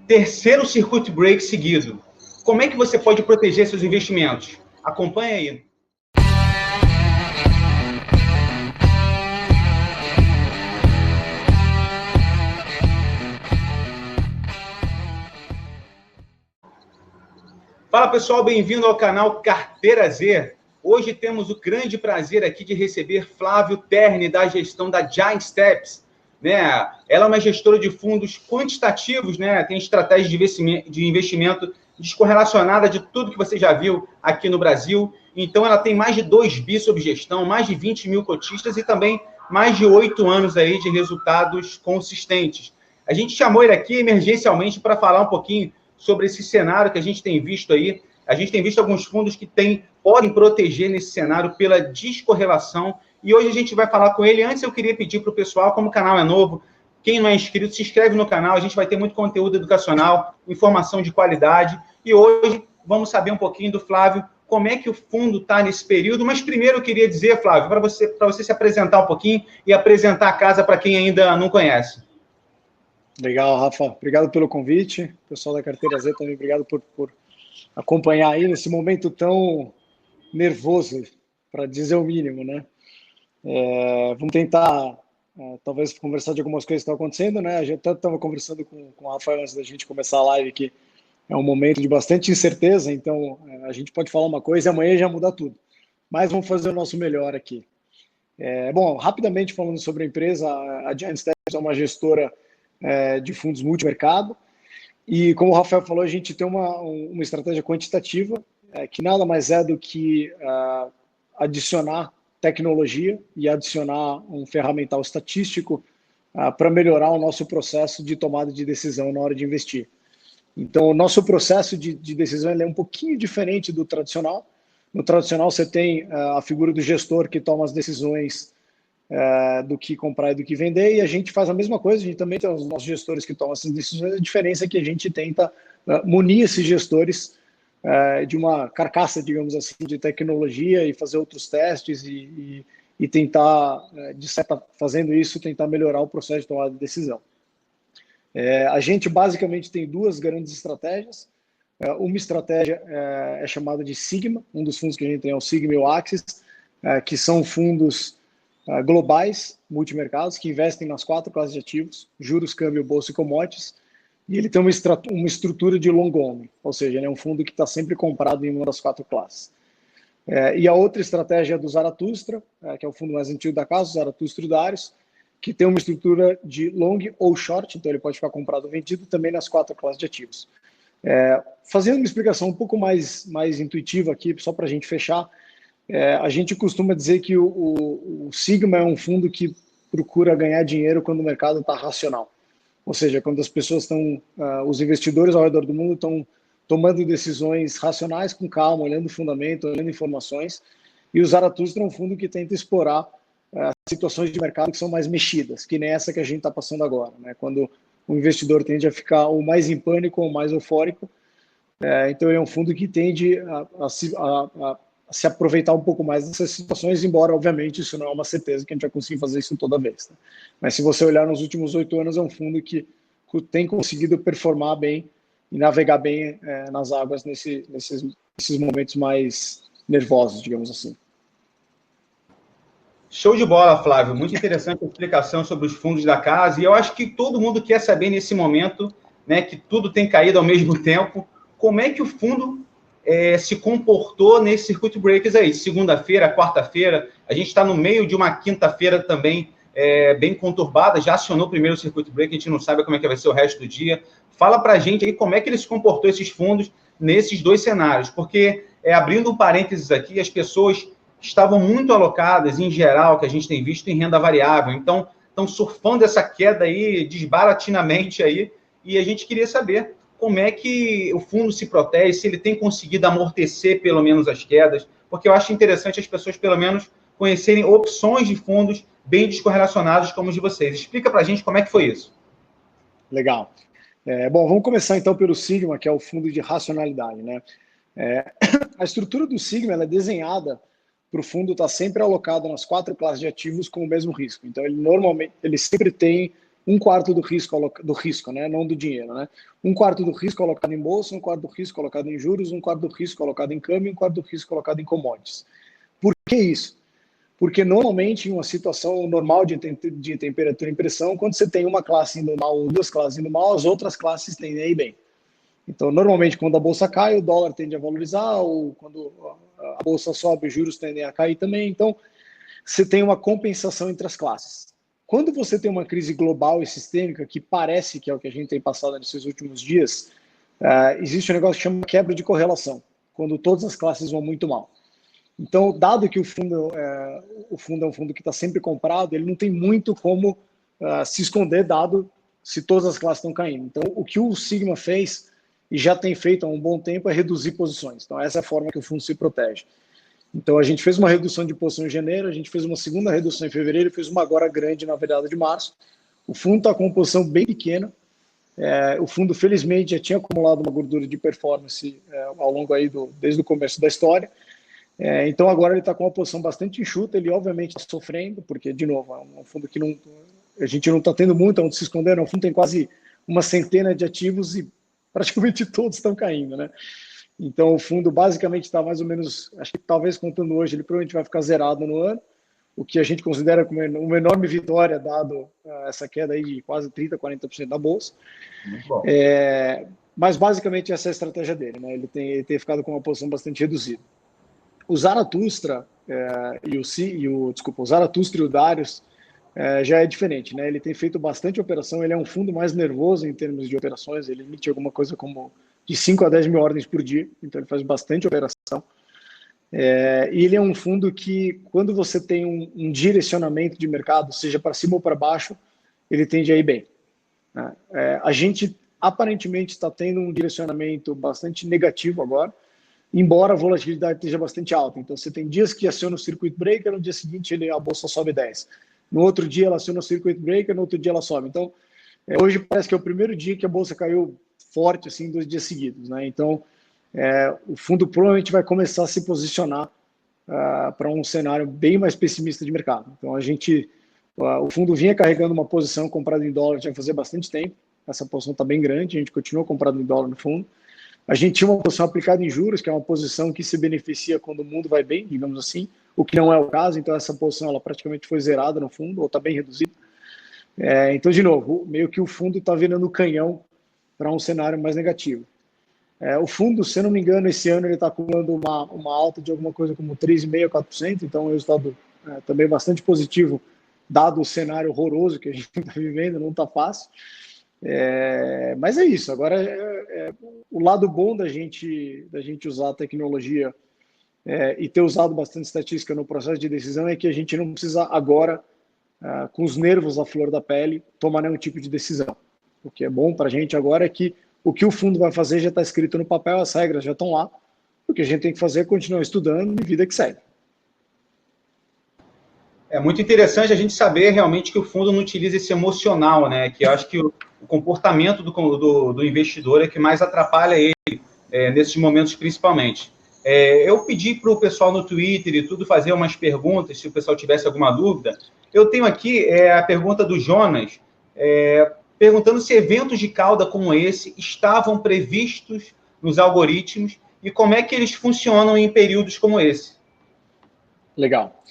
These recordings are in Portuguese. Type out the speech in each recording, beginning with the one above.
terceiro circuit break seguido. Como é que você pode proteger seus investimentos? Acompanhe aí. Fala pessoal, bem-vindo ao canal Carteira Z. Hoje temos o grande prazer aqui de receber Flávio Terni, da gestão da Giant Steps. Ela é uma gestora de fundos quantitativos, tem estratégia de investimento descorrelacionada de tudo que você já viu aqui no Brasil. Então, ela tem mais de 2 bi sob gestão, mais de 20 mil cotistas e também mais de 8 anos aí de resultados consistentes. A gente chamou ele aqui emergencialmente para falar um pouquinho sobre esse cenário que a gente tem visto aí. A gente tem visto alguns fundos que podem proteger nesse cenário pela descorrelação. E hoje a gente vai falar com ele. Antes eu queria pedir para o pessoal, como o canal é novo, quem não é inscrito, se inscreve no canal. A gente vai ter muito conteúdo educacional, informação de qualidade. E hoje vamos saber um pouquinho do Flávio, como é que o fundo está nesse período. Mas primeiro eu queria dizer, Flávio, para você se apresentar um pouquinho e apresentar a casa para quem ainda não conhece. Legal, Rafa. Obrigado pelo convite. Pessoal da Carteira Z também, obrigado por acompanhar aí nesse momento tão nervoso, para dizer o mínimo, né? Vamos tentar, talvez, conversar de algumas coisas que estão acontecendo, né? A gente estava conversando com o Rafael antes da gente começar a live, que é um momento de bastante incerteza, então a gente pode falar uma coisa e amanhã já mudar tudo. Mas vamos fazer o nosso melhor aqui. Bom, rapidamente falando sobre a empresa, a Giant Steps é uma gestora de fundos multimercado, e como o Rafael falou, a gente tem uma estratégia quantitativa, que nada mais é do que adicionar tecnologia e adicionar um ferramental estatístico para melhorar o nosso processo de tomada de decisão na hora de investir. Então, o nosso processo de decisão é um pouquinho diferente do tradicional. No tradicional, você tem a figura do gestor que toma as decisões do que comprar e do que vender, e a gente faz a mesma coisa. A gente também tem os nossos gestores que tomam essas decisões. A diferença é que a gente tenta munir esses gestores de uma carcaça, digamos assim, de tecnologia e fazer outros testes e tentar, fazendo isso, tentar melhorar o processo de tomada de decisão. A gente basicamente tem 2 grandes estratégias. Uma estratégia é chamada de Sigma, um dos fundos que a gente tem é o Sigma e o Axis, que são fundos globais, multimercados, que investem nas 4 classes de ativos: juros, câmbio, bolsa e commodities. E ele tem uma estrutura de long only, ou seja, ele é um fundo que está sempre comprado em uma das 4 classes. E a outra estratégia é do Zaratustra, que é o fundo mais antigo da casa, o Zaratustra Darius, que tem uma estrutura de long ou short, então ele pode ficar comprado ou vendido também nas 4 classes de ativos. Fazendo uma explicação um pouco mais intuitiva aqui, só para a gente fechar, a gente costuma dizer que o Sigma é um fundo que procura ganhar dinheiro quando o mercado está racional. Ou seja, quando as pessoas os investidores ao redor do mundo estão tomando decisões racionais, com calma, olhando o fundamento, olhando informações. E o Zaratustra é um fundo que tenta explorar situações de mercado que são mais mexidas, que nem essa que a gente está passando agora, né? Quando o investidor tende a ficar ou mais em pânico ou mais eufórico. Então, ele é um fundo que tende a se aproveitar um pouco mais dessas situações, embora, obviamente, isso não é uma certeza que a gente vai conseguir fazer isso toda vez, né? Mas se você olhar nos últimos 8 anos, é um fundo que tem conseguido performar bem e navegar bem nas águas nesses momentos mais nervosos, digamos assim. Show de bola, Flávio. Muito interessante a explicação sobre os fundos da casa. E eu acho que todo mundo quer saber nesse momento, que tudo tem caído ao mesmo tempo, como é que o fundo se comportou nesse circuit breakers aí. Segunda-feira, quarta-feira, a gente está no meio de uma quinta-feira também bem conturbada, já acionou o primeiro circuit break, a gente não sabe como é que vai ser o resto do dia. Fala para a gente aí como é que ele se comportou, esses fundos, nesses 2 cenários, porque, abrindo um parênteses aqui, as pessoas estavam muito alocadas, em geral, que a gente tem visto em renda variável, então estão surfando essa queda aí desbaratinamente aí, e a gente queria saber como é que o fundo se protege, se ele tem conseguido amortecer pelo menos as quedas, porque eu acho interessante as pessoas pelo menos conhecerem opções de fundos bem descorrelacionados como os de vocês. Explica para a gente como é que foi isso. Legal. Bom, vamos começar então pelo Sigma, que é o fundo de racionalidade, né? A estrutura do Sigma ela é desenhada para o fundo estar sempre alocado nas 4 classes de ativos com o mesmo risco. Então, ele sempre tem um quarto do risco, né? Não do dinheiro, né? Um quarto do risco colocado em bolsa, um quarto do risco colocado em juros, um quarto do risco colocado em câmbio, um quarto do risco colocado em commodities. Por que isso? Porque normalmente em uma situação normal de temperatura e pressão, quando você tem uma classe indo mal ou duas classes indo mal, as outras classes tendem a ir bem. Então, normalmente, quando a bolsa cai, o dólar tende a valorizar, ou quando a bolsa sobe, os juros tendem a cair também. Então, você tem uma compensação entre as classes. Quando você tem uma crise global e sistêmica, que parece que é o que a gente tem passado nesses últimos dias, existe um negócio que chama quebra de correlação, quando todas as classes vão muito mal. Então, dado que o fundo é um fundo que está sempre comprado, ele não tem muito como se esconder, dado se todas as classes estão caindo. Então, o que o Sigma fez, e já tem feito há um bom tempo, é reduzir posições. Então, essa é a forma que o fundo se protege. Então, a gente fez uma redução de posição em janeiro, a gente fez uma segunda redução em fevereiro e fez uma agora grande na virada de março. O fundo está com uma posição bem pequena. O fundo, felizmente, já tinha acumulado uma gordura de performance ao longo aí desde o começo da história. Então, agora ele está com uma posição bastante enxuta. Ele, obviamente, está sofrendo, porque, de novo, é um fundo que a gente não está tendo muito onde se esconder. O fundo tem quase uma centena de ativos e praticamente todos estão caindo, né? Então, o fundo basicamente está mais ou menos, acho que talvez contando hoje, ele provavelmente vai ficar zerado no ano, o que a gente considera como uma enorme vitória, dado essa queda aí de quase 30%, 40% da bolsa. Muito bom. Mas basicamente essa é a estratégia dele, né? Ele tem ficado com uma posição bastante reduzida. O Zaratustra o Zaratustra e o Darius já é diferente, né? Ele tem feito bastante operação, ele é um fundo mais nervoso em termos de operações, ele emite alguma coisa como de 5 a 10 mil ordens por dia, então ele faz bastante operação. E ele é um fundo que, quando você tem um direcionamento de mercado, seja para cima ou para baixo, ele tende a ir bem. A gente aparentemente está tendo um direcionamento bastante negativo agora, embora a volatilidade esteja bastante alta. Então, você tem dias que aciona o circuit breaker, no dia seguinte a bolsa sobe 10. No outro dia ela aciona o circuit breaker, no outro dia ela sobe. Então, hoje parece que é o primeiro dia que a bolsa caiu forte, assim, 2 dias seguidos, né? Então, o fundo provavelmente vai começar a se posicionar para um cenário bem mais pessimista de mercado. Então, o fundo vinha carregando uma posição comprada em dólar já fazia bastante tempo. Essa posição está bem grande, a gente continua comprando em dólar no fundo. A gente tinha uma posição aplicada em juros, que é uma posição que se beneficia quando o mundo vai bem, digamos assim, o que não é o caso. Então, essa posição ela praticamente foi zerada no fundo, ou está bem reduzida. Então, de novo, meio que o fundo está virando o canhão para um cenário mais negativo. O fundo, se eu não me engano, esse ano ele está acumulando uma alta de alguma coisa como 3,5% a 4%, então é um resultado também bastante positivo, dado o cenário horroroso que a gente está vivendo, não está fácil. Mas é isso. Agora, o lado bom da gente usar a tecnologia e ter usado bastante estatística no processo de decisão é que a gente não precisa agora, com os nervos à flor da pele, tomar nenhum tipo de decisão. O que é bom para a gente agora é que o que o fundo vai fazer já está escrito no papel, as regras já estão lá. O que a gente tem que fazer é continuar estudando e vida que segue. É muito interessante a gente saber realmente que o fundo não utiliza esse emocional, né? Que eu acho que o comportamento do investidor é que mais atrapalha ele nesses momentos principalmente. Eu pedi para o pessoal no Twitter e tudo fazer umas perguntas, se o pessoal tivesse alguma dúvida. Eu tenho aqui a pergunta do Jonas, perguntando se eventos de cauda como esse estavam previstos nos algoritmos e como é que eles funcionam em períodos como esse. Legal.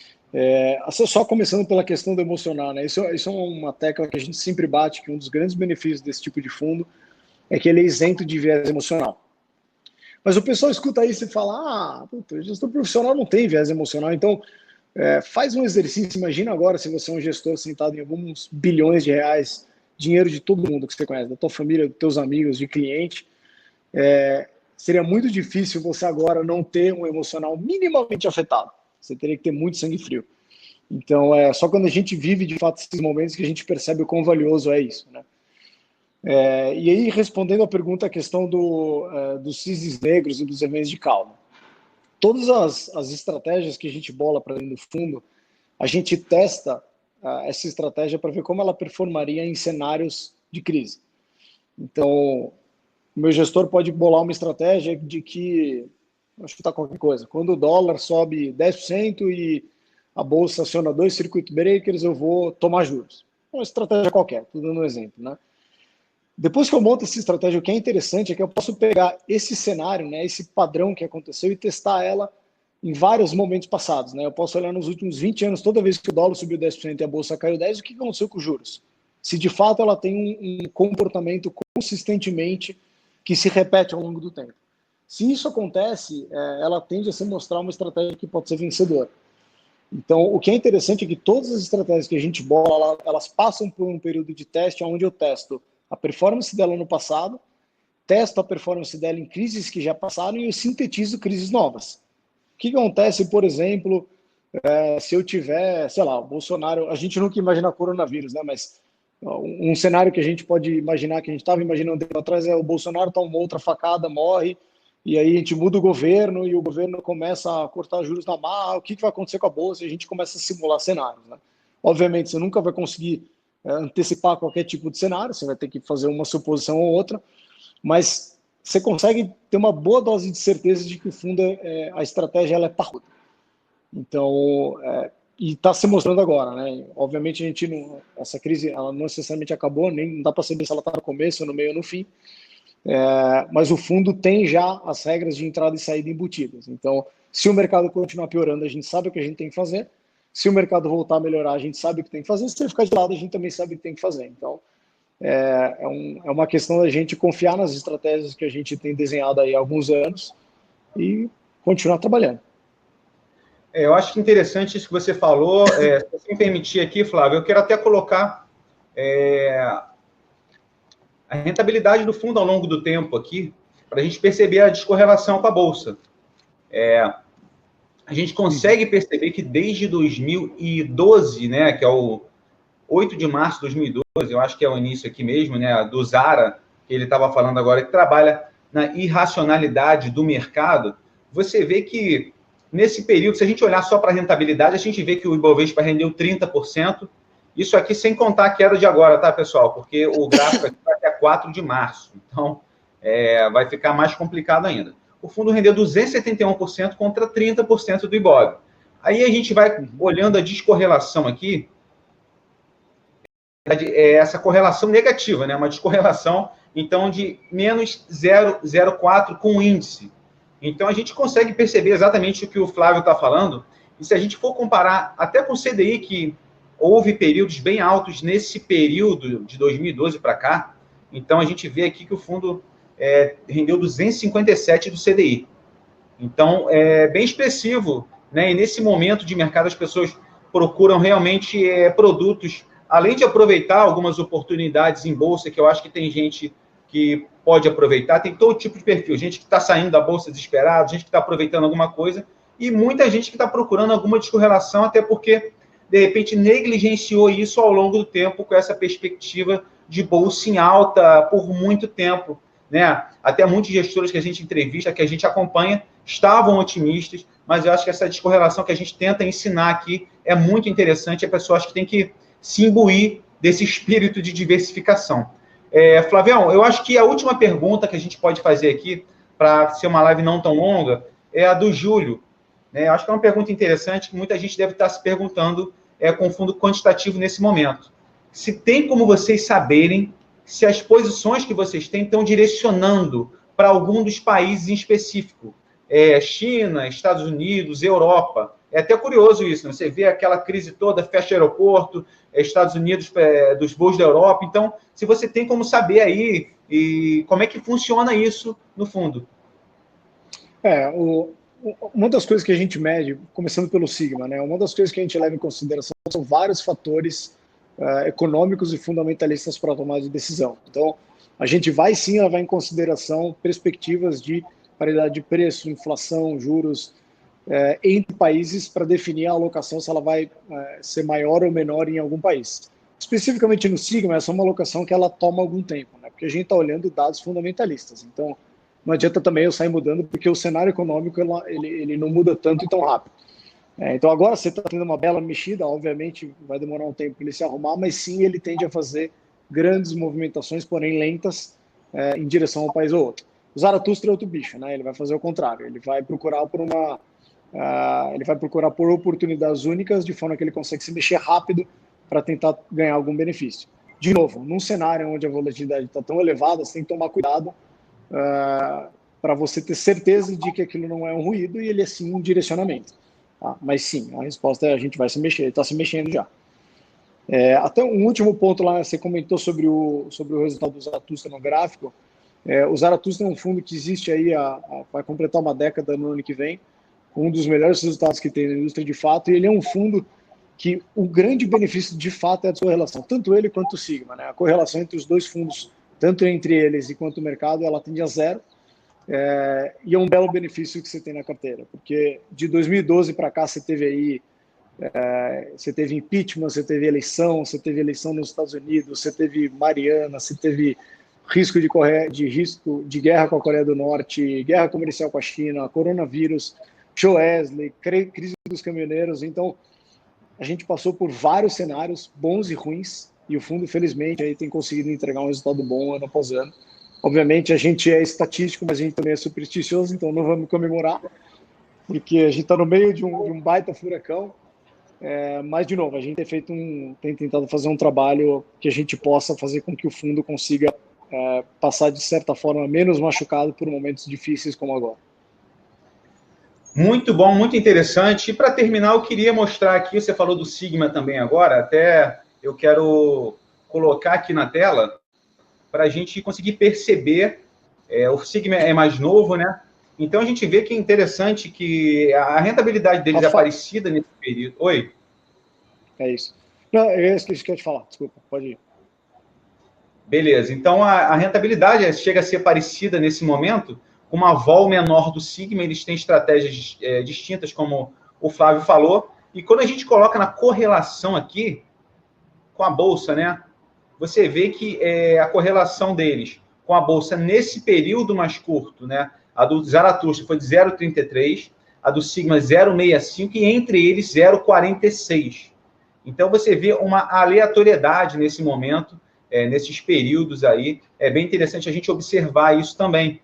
Só começando pela questão do emocional, né? Isso é uma tecla que a gente sempre bate, que um dos grandes benefícios desse tipo de fundo é que ele é isento de viés emocional. Mas o pessoal escuta isso e fala, o gestor profissional não tem viés emocional, então faz um exercício, imagina agora se você é um gestor sentado em alguns bilhões de reais, dinheiro de todo mundo que você conhece, da tua família, dos teus amigos, de cliente, seria muito difícil você agora não ter um emocional minimamente afetado. Você teria que ter muito sangue frio. Então, só quando a gente vive, de fato, esses momentos que a gente percebe o quão valioso é isso, né? E aí, respondendo à pergunta, a questão dos cisnes negros e dos eventos de calma. Todas as estratégias que a gente bola para dentro do fundo, a gente testa essa estratégia para ver como ela performaria em cenários de crise. Então, o meu gestor pode bolar uma estratégia de que, acho que está qualquer coisa, quando o dólar sobe 10% e a bolsa aciona 2 circuit breakers, eu vou tomar juros. uma estratégia qualquer, estou dando um exemplo, né? Depois que eu monto essa estratégia, o que é interessante é que eu posso pegar esse cenário, né, esse padrão que aconteceu e testar ela em vários momentos passados, né? Eu posso olhar nos últimos 20 anos, toda vez que o dólar subiu 10% e a bolsa caiu 10%, o que aconteceu com os juros? Se de fato ela tem um comportamento consistentemente que se repete ao longo do tempo. Se isso acontece, ela tende a se mostrar uma estratégia que pode ser vencedora. Então, o que é interessante é que todas as estratégias que a gente bola, elas passam por um período de teste onde eu testo a performance dela no passado, testo a performance dela em crises que já passaram e eu sintetizo crises novas. O que acontece, por exemplo, se eu tiver, sei lá, o Bolsonaro, a gente nunca imagina coronavírus, né? Mas um cenário que a gente pode imaginar, que a gente estava imaginando tempo atrás, é o Bolsonaro toma uma outra facada, morre, e aí a gente muda o governo e o governo começa a cortar juros na marra, o que vai acontecer com a Bolsa? E a gente começa a simular cenários, né? Obviamente, você nunca vai conseguir antecipar qualquer tipo de cenário, você vai ter que fazer uma suposição ou outra, mas você consegue ter uma boa dose de certeza de que o fundo, a estratégia ela é parruda. Então, e está se mostrando agora, né? Obviamente, a gente não, essa crise ela não necessariamente acabou, nem não dá para saber se ela está no começo, no meio ou no fim, mas o fundo tem já as regras de entrada e saída embutidas. Então, se o mercado continuar piorando, a gente sabe o que a gente tem que fazer. Se o mercado voltar a melhorar, a gente sabe o que tem que fazer. Se ele ficar de lado, a gente também sabe o que tem que fazer. Então, é uma questão da gente confiar nas estratégias que a gente tem desenhado aí há alguns anos e continuar trabalhando. Eu acho que interessante isso que você falou. Se você me permitir aqui, Flávio, eu quero até colocar a rentabilidade do fundo ao longo do tempo aqui, para a gente perceber a descorrelação com a Bolsa. A gente consegue perceber que desde 2012, né, que é o 8 de março de 2012, eu acho que é o início aqui mesmo, né, do Zara, que ele estava falando agora, que trabalha na irracionalidade do mercado, você vê que nesse período, se a gente olhar só para a rentabilidade, a gente vê que o Ibovespa rendeu 30%, isso aqui sem contar a queda de agora, tá, pessoal? Porque o gráfico aqui vai até 4 de março, então vai ficar mais complicado ainda. O fundo rendeu 271% contra 30% do Ibov. Aí a gente vai olhando a descorrelação aqui, essa correlação negativa, né? Uma descorrelação, então, de menos 0,04 com o índice. Então, a gente consegue perceber exatamente o que o Flávio está falando, e se a gente for comparar até com o CDI, que houve períodos bem altos nesse período de 2012 para cá, então a gente vê aqui que o fundo rendeu 257 do CDI. Então, é bem expressivo, né? E nesse momento de mercado, as pessoas procuram realmente produtos, além de aproveitar algumas oportunidades em bolsa, que eu acho que tem gente que pode aproveitar, tem todo tipo de perfil, gente que está saindo da bolsa desesperado, gente que está aproveitando alguma coisa, e muita gente que está procurando alguma descorrelação, até porque, de repente, negligenciou isso ao longo do tempo, com essa perspectiva de bolsa em alta por muito tempo, né? Até muitos gestores que a gente entrevista, que a gente acompanha, estavam otimistas, mas eu acho que essa descorrelação que a gente tenta ensinar aqui é muito interessante, a pessoa acho que tem que se imbuir desse espírito de diversificação. Flavião, eu acho que a última pergunta que a gente pode fazer aqui, para ser uma live não tão longa, é a do Júlio. Eu acho que é uma pergunta interessante, que muita gente deve estar se perguntando com o fundo quantitativo nesse momento. Se tem como vocês saberem se as posições que vocês têm estão direcionando para algum dos países em específico. China, Estados Unidos, Europa. É até curioso isso, né? Você vê aquela crise toda, fecha aeroporto, Estados Unidos dos voos da Europa. Então, se você tem como saber aí, e como é que funciona isso no fundo? Uma das coisas que a gente mede, começando pelo Sigma, né? Uma das coisas que a gente leva em consideração são vários fatores econômicos e fundamentalistas para a tomada de decisão. Então, a gente vai sim levar em consideração perspectivas de paridade de preço, inflação, juros entre países para definir a alocação, se ela vai ser maior ou menor em algum país. Especificamente no Sigma, essa é uma alocação que ela toma algum tempo, né? Porque a gente está olhando dados fundamentalistas. Então, não adianta também eu sair mudando, porque o cenário econômico ele não muda tanto e tão rápido. Então, agora você está tendo uma bela mexida, obviamente vai demorar um tempo para ele se arrumar, mas sim, ele tende a fazer grandes movimentações, porém lentas, em direção a um país ou outro. O Zaratustra é outro bicho, né? Ele vai fazer o contrário, ele vai procurar por oportunidades únicas, de forma que ele consegue se mexer rápido para tentar ganhar algum benefício. De novo, num cenário onde a volatilidade está tão elevada, você tem que tomar cuidado para você ter certeza de que aquilo não é um ruído e ele é sim um direcionamento. Tá? Mas sim, a resposta é a gente vai se mexer, está se mexendo já. Até um último ponto lá, você comentou sobre o resultado do Zaratustra no gráfico. O Zaratustra é um fundo que existe aí, vai completar uma década no ano que vem, um dos melhores resultados que tem na indústria de fato, e ele é um fundo que o grande benefício de fato é a correlação, tanto ele quanto o Sigma, né? A correlação entre os dois fundos, tanto entre eles e quanto o mercado, ela tende a zero, e é um belo benefício que você tem na carteira, porque de 2012 para cá você teve aí, você teve impeachment, você teve eleição nos Estados Unidos, você teve Mariana, você teve risco de guerra com a Coreia do Norte, guerra comercial com a China, coronavírus, Joesley, crise dos caminhoneiros. Então, a gente passou por vários cenários bons e ruins, e o fundo, felizmente, aí tem conseguido entregar um resultado bom ano após ano. Obviamente, a gente é estatístico, mas a gente também é supersticioso, então não vamos comemorar, porque a gente está no meio de um baita furacão. Mas, de novo, a gente tem tentado fazer um trabalho que a gente possa fazer com que o fundo consiga passar, de certa forma, menos machucado por momentos difíceis como agora. Muito bom, muito interessante. E para terminar, eu queria mostrar aqui, você falou do Sigma também agora, até eu quero colocar aqui na tela para a gente conseguir perceber. O Sigma é mais novo, né? Então a gente vê que é interessante que a rentabilidade deles é parecida nesse período. Oi? É isso. Não, é isso que eu ia te falar, desculpa, pode ir. Beleza, então a rentabilidade chega a ser parecida nesse momento, com uma vol menor do Sigma, eles têm estratégias distintas, como o Flávio falou, e quando a gente coloca na correlação aqui com a Bolsa, né, você vê que a correlação deles com a Bolsa nesse período mais curto, né, a do Zaratustra foi de 0,33, a do Sigma 0,65 e entre eles 0,46. Então você vê uma aleatoriedade nesse momento, nesses períodos aí. É bem interessante a gente observar isso também.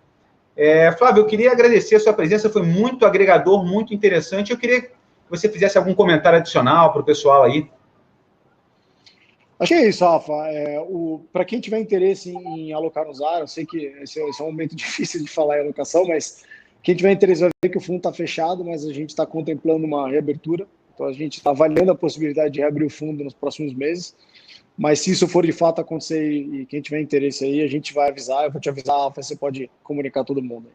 Flávio, eu queria agradecer a sua presença, foi muito agregador, muito interessante. Eu queria que você fizesse algum comentário adicional para o pessoal aí. Acho que é isso, Rafa. Para quem tiver interesse em alocar no Zara, eu sei que esse é um momento difícil de falar em alocação, mas quem tiver interesse vai ver que o fundo está fechado, mas a gente está contemplando uma reabertura. Então, a gente está avaliando a possibilidade de reabrir o fundo nos próximos meses. Mas se isso for de fato acontecer e quem tiver interesse aí, a gente vai avisar. Eu vou te avisar, Rafa, você pode comunicar a todo mundo.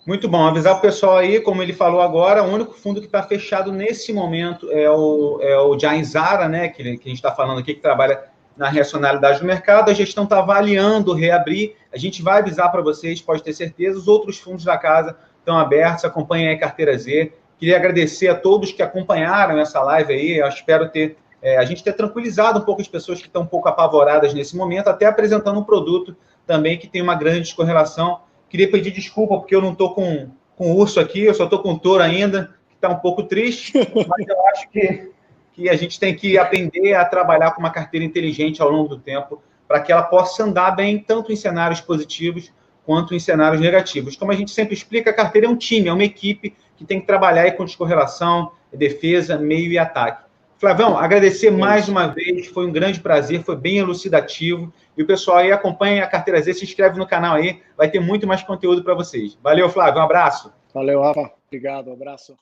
Muito bom. Avisar o pessoal aí, como ele falou agora, o único fundo que está fechado nesse momento é o Giant Zara, né, que a gente está falando aqui, que trabalha na racionalidade do mercado. A gestão está avaliando reabrir. A gente vai avisar para vocês, pode ter certeza. Os outros fundos da casa estão abertos. Acompanhem aí a Carteira Z. Queria agradecer a todos que acompanharam essa live aí. Eu espero a gente ter tranquilizado um pouco as pessoas que estão um pouco apavoradas nesse momento, até apresentando um produto também que tem uma grande descorrelação. Queria pedir desculpa, porque eu não estou com urso aqui, eu só estou com touro ainda, que está um pouco triste, mas eu acho que a gente tem que aprender a trabalhar com uma carteira inteligente ao longo do tempo, para que ela possa andar bem, tanto em cenários positivos, quanto em cenários negativos. Como a gente sempre explica, a carteira é um time, é uma equipe que tem que trabalhar aí com descorrelação, defesa, meio e ataque. Flavão, agradecer mais uma vez, foi um grande prazer, foi bem elucidativo. E o pessoal aí acompanha a Carteira Z, se inscreve no canal aí, vai ter muito mais conteúdo para vocês. Valeu, Flávio, um abraço. Valeu, Rafa. Obrigado, um abraço.